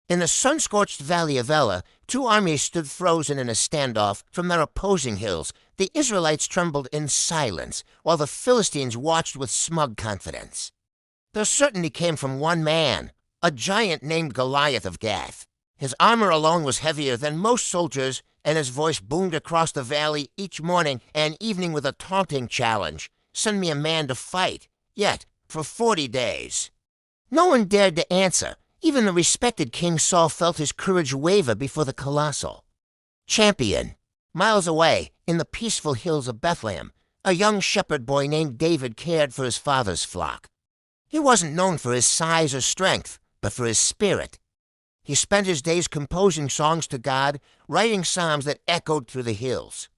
In the sun-scorched valley of Elah, two armies stood frozen in a standoff from their opposing hills. The Israelites trembled in silence, while the Philistines watched with smug confidence. Their certainty came from one man, a giant named Goliath of Gath. His armor alone was heavier than most soldiers, and his voice boomed across the valley each morning and evening with a taunting challenge. Send me a man to fight, yet for 40 days. No one dared to answer. Even the respected King Saul felt his courage waver before the colossal champion. Miles away, in the peaceful hills of Bethlehem, a young shepherd boy named David cared for his father's flock. He wasn't known for his size or strength, but for his spirit. He spent his days composing songs to God, writing psalms that echoed through the hills.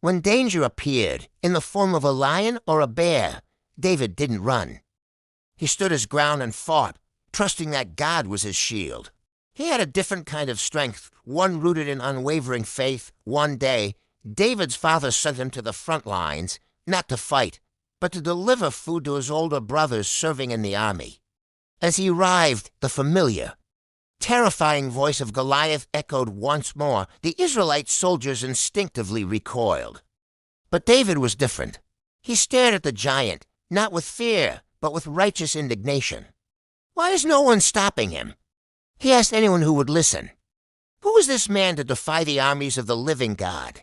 When danger appeared, in the form of a lion or a bear, David didn't run. He stood his ground and fought, trusting that God was his shield. He had a different kind of strength, one rooted in unwavering faith. One day, David's father sent him to the front lines, not to fight, but to deliver food to his older brothers serving in the army. As he arrived, the familiar, terrifying voice of Goliath echoed once more. The Israelite soldiers instinctively recoiled. But David was different. He stared at the giant, not with fear, but with righteous indignation. Why is no one stopping him? He asked anyone who would listen. Who was this man to defy the armies of the living God?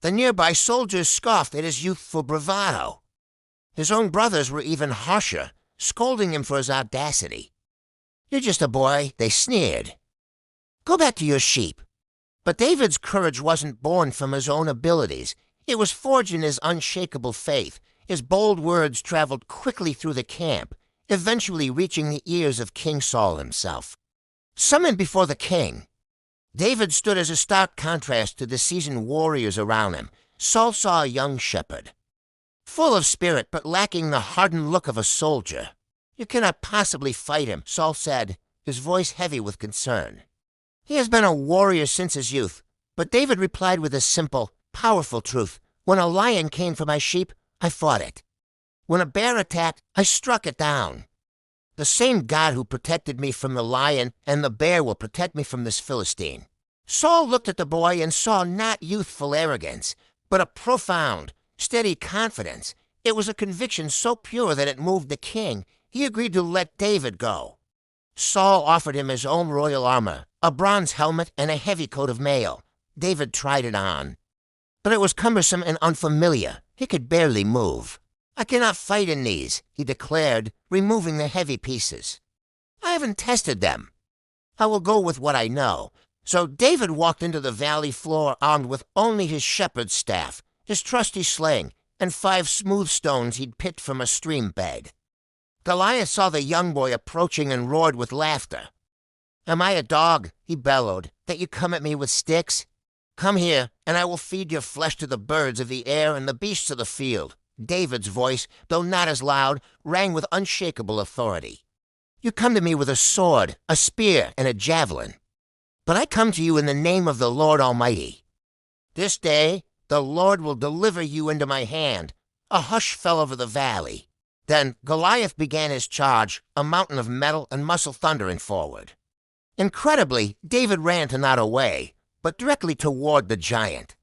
The nearby soldiers scoffed at his youthful bravado. His own brothers were even harsher, scolding him for his audacity. You're just a boy, they sneered. Go back to your sheep. But David's courage wasn't born from his own abilities. It was forged in his unshakable faith. His bold words traveled quickly through the camp, eventually reaching the ears of King Saul himself. Summoned before the king, David stood as a stark contrast to the seasoned warriors around him. Saul saw a young shepherd, full of spirit but lacking the hardened look of a soldier. You cannot possibly fight him, Saul said, his voice heavy with concern. He has been a warrior since his youth, but David replied with a simple, powerful truth. When a lion came for my sheep, I fought it. When a bear attacked, I struck it down. The same God who protected me from the lion and the bear will protect me from this Philistine. Saul looked at the boy and saw not youthful arrogance, but a profound, steady confidence. It was a conviction so pure that it moved the king. He agreed to let David go. Saul offered him his own royal armor, a bronze helmet and a heavy coat of mail. David tried it on, but it was cumbersome and unfamiliar. He could barely move. I cannot fight in these, he declared, removing the heavy pieces. I haven't tested them. I will go with what I know. So David walked into the valley floor armed with only his shepherd's staff, his trusty sling, and 5 smooth stones he'd picked from a stream bed. Goliath saw the young boy approaching and roared with laughter. Am I a dog, he bellowed, that you come at me with sticks? Come here, and I will feed your flesh to the birds of the air and the beasts of the field. David's voice, though not as loud, rang with unshakable authority. You come to me with a sword, a spear, and a javelin. But I come to you in the name of the Lord Almighty. This day the Lord will deliver you into my hand. A hush fell over the valley. Then Goliath began his charge, a mountain of metal and muscle thundering forward. Incredibly, David ran to not away, but directly toward the giant.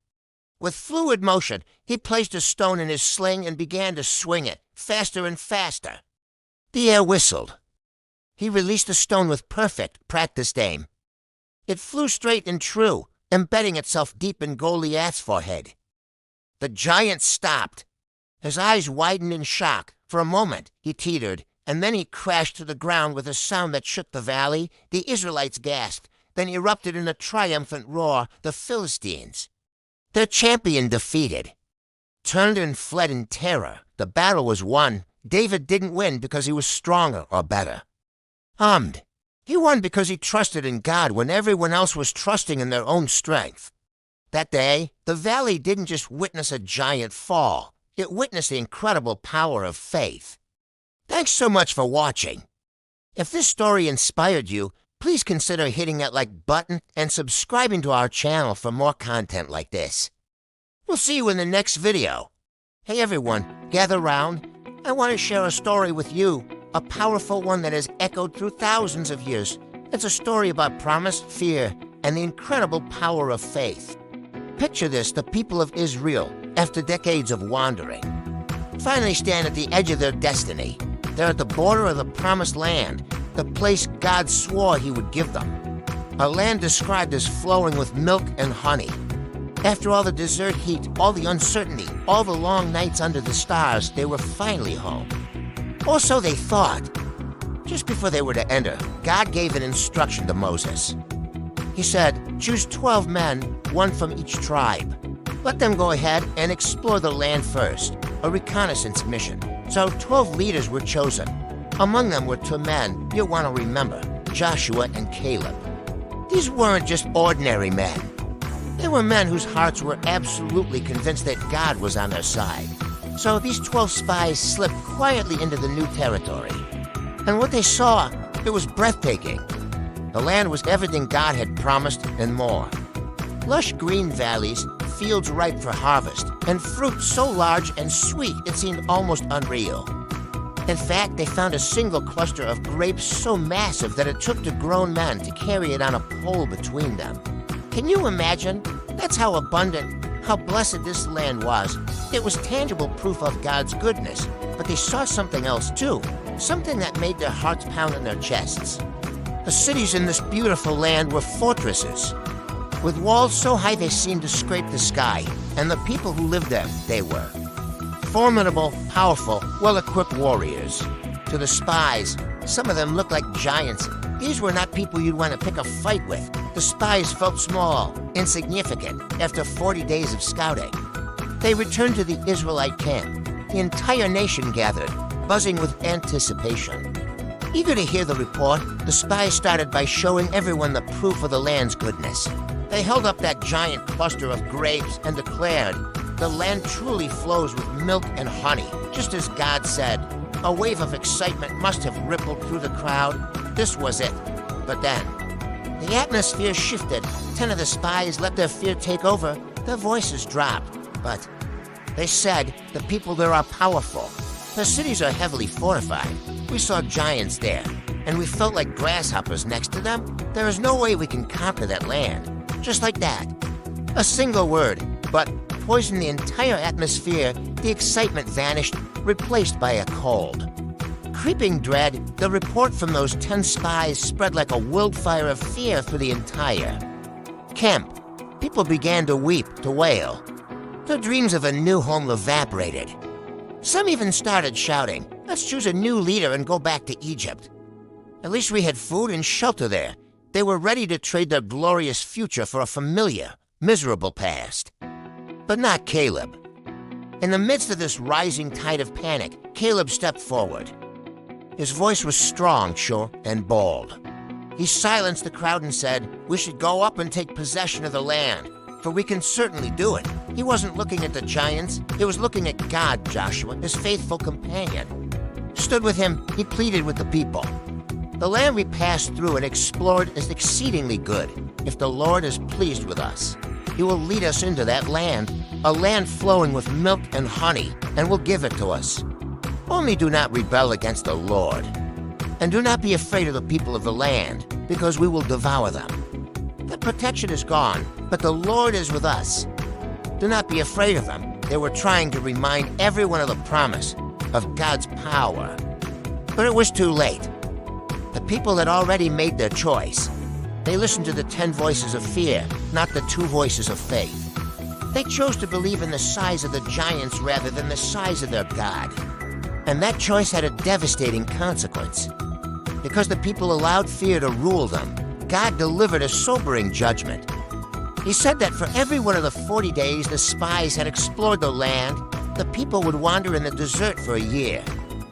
With fluid motion, he placed a stone in his sling and began to swing it, faster and faster. The air whistled. He released the stone with perfect, practiced aim. It flew straight and true, embedding itself deep in Goliath's forehead. The giant stopped. His eyes widened in shock. For a moment, he teetered, and then he crashed to the ground with a sound that shook the valley. The Israelites gasped, then erupted in a triumphant roar. The Philistines, their champion defeated, turned and fled in terror. The battle was won. David didn't win because he was stronger or better. He won because he trusted in God when everyone else was trusting in their own strength. That day, the valley didn't just witness a giant fall. It witnessed the incredible power of faith. Thanks so much for watching. If this story inspired you, please consider hitting that like button and subscribing to our channel for more content like this. We'll see you in the next video. Hey everyone, gather round. I want to share a story with you, a powerful one that has echoed through thousands of years. It's a story about promise, fear, and the incredible power of faith. Picture this, the people of Israel, after decades of wandering, finally stand at the edge of their destiny. They're at the border of the promised land, the place God swore he would give them. A land described as flowing with milk and honey. After all the desert heat, all the uncertainty, all the long nights under the stars, they were finally home. Or so they thought. Just before they were to enter, God gave an instruction to Moses. He said, "Choose 12 men, one from each tribe. Let them go ahead and explore the land first, a reconnaissance mission." So 12 leaders were chosen. Among them were 2 men you'll want to remember, Joshua and Caleb. These weren't just ordinary men. They were men whose hearts were absolutely convinced that God was on their side. So these 12 spies slipped quietly into the new territory. And what they saw, it was breathtaking. The land was everything God had promised and more. Lush green valleys, fields ripe for harvest, and fruit so large and sweet it seemed almost unreal. In fact, they found a single cluster of grapes so massive that it took 2 grown men to carry it on a pole between them. Can you imagine? That's how abundant, how blessed this land was. It was tangible proof of God's goodness, but they saw something else too, something that made their hearts pound in their chests. The cities in this beautiful land were fortresses, with walls so high they seemed to scrape the sky, and the people who lived there, they were formidable, powerful, well-equipped warriors. To the spies, some of them looked like giants. These were not people you'd want to pick a fight with. The spies felt small, insignificant, after 40 days of scouting. They returned to the Israelite camp. The entire nation gathered, buzzing with anticipation. Eager to hear the report, the spies started by showing everyone the proof of the land's goodness. They held up that giant cluster of grapes and declared, "The land truly flows with milk and honey," just as God said. A wave of excitement must have rippled through the crowd. This was it. But then, the atmosphere shifted. 10 of the spies let their fear take over. Their voices dropped. But they said, "The people there are powerful. The cities are heavily fortified. We saw giants there, and we felt like grasshoppers next to them. There is no way we can conquer that land." Just like that. A single word, but poisoned the entire atmosphere. The excitement vanished, replaced by a cold. Creeping dread, the report from those 10 spies spread like a wildfire of fear for the entire camp. People began to weep, to wail. Their dreams of a new home evaporated. Some even started shouting, "Let's choose a new leader and go back to Egypt." At least we had food and shelter there. They were ready to trade their glorious future for a familiar, miserable past. But not Caleb. In the midst of this rising tide of panic, Caleb stepped forward. His voice was strong, sure, and bold. He silenced the crowd and said, "We should go up and take possession of the land, for we can certainly do it." He wasn't looking at the giants. He was looking at God, Joshua, his faithful companion. Stood with him, he pleaded with the people. "The land we passed through and explored is exceedingly good. If the Lord is pleased with us, he will lead us into that land, a land flowing with milk and honey, and will give it to us. Only do not rebel against the Lord. And do not be afraid of the people of the land, because we will devour them. The protection is gone, but the Lord is with us. Do not be afraid of them." They were trying to remind everyone of the promise, of God's power. But it was too late. The people had already made their choice. They listened to the 10 voices of fear, not the 2 voices of faith. They chose to believe in the size of the giants rather than the size of their God. And that choice had a devastating consequence. Because the people allowed fear to rule them, God delivered a sobering judgment. He said that for every one of the 40 days the spies had explored the land, the people would wander in the desert for a year.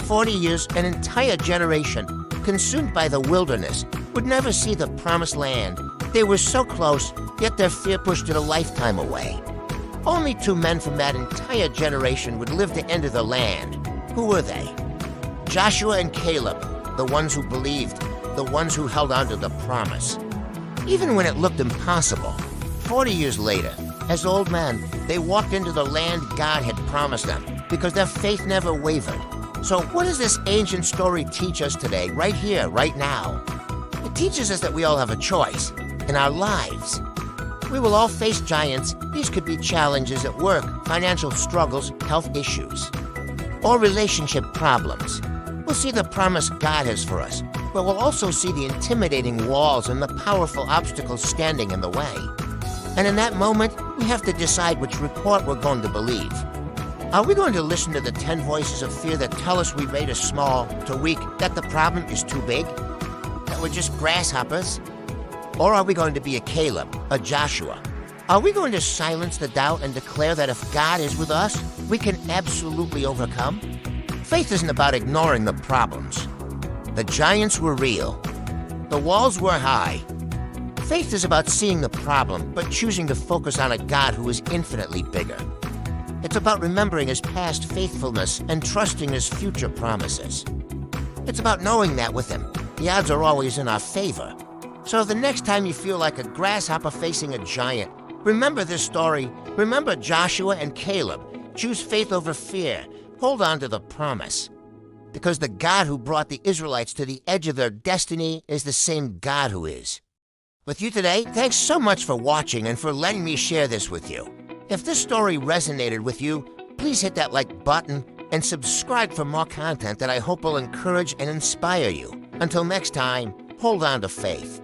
40 years, an entire generation, consumed by the wilderness, would never see the promised land. They were so close, yet their fear pushed it a lifetime away. Only 2 men from that entire generation would live to enter the land. Who were they? Joshua and Caleb, the ones who believed, the ones who held on to the promise. Even when it looked impossible, 40 years later, as old men, they walked into the land God had promised them because their faith never wavered. So what does this ancient story teach us today, right here, right now? It teaches us that we all have a choice in our lives. We will all face giants. These could be challenges at work, financial struggles, health issues, or relationship problems. We'll see the promise God has for us, but we'll also see the intimidating walls and the powerful obstacles standing in the way. And in that moment, we have to decide which report we're going to believe. Are we going to listen to the 10 voices of fear that tell us we rate as small to weak, that the problem is too big, that we're just grasshoppers? Or are we going to be a Caleb, a Joshua? Are we going to silence the doubt and declare that if God is with us, we can absolutely overcome? Faith isn't about ignoring the problems. The giants were real. The walls were high. Faith is about seeing the problem, but choosing to focus on a God who is infinitely bigger. It's about remembering his past faithfulness and trusting his future promises. It's about knowing that with him, the odds are always in our favor. So the next time you feel like a grasshopper facing a giant, remember this story. Remember Joshua and Caleb. Choose faith over fear. Hold on to the promise. Because the God who brought the Israelites to the edge of their destiny is the same God who is with you today. Thanks so much for watching and for letting me share this with you. If this story resonated with you, please hit that like button and subscribe for more content that I hope will encourage and inspire you. Until next time, hold on to faith.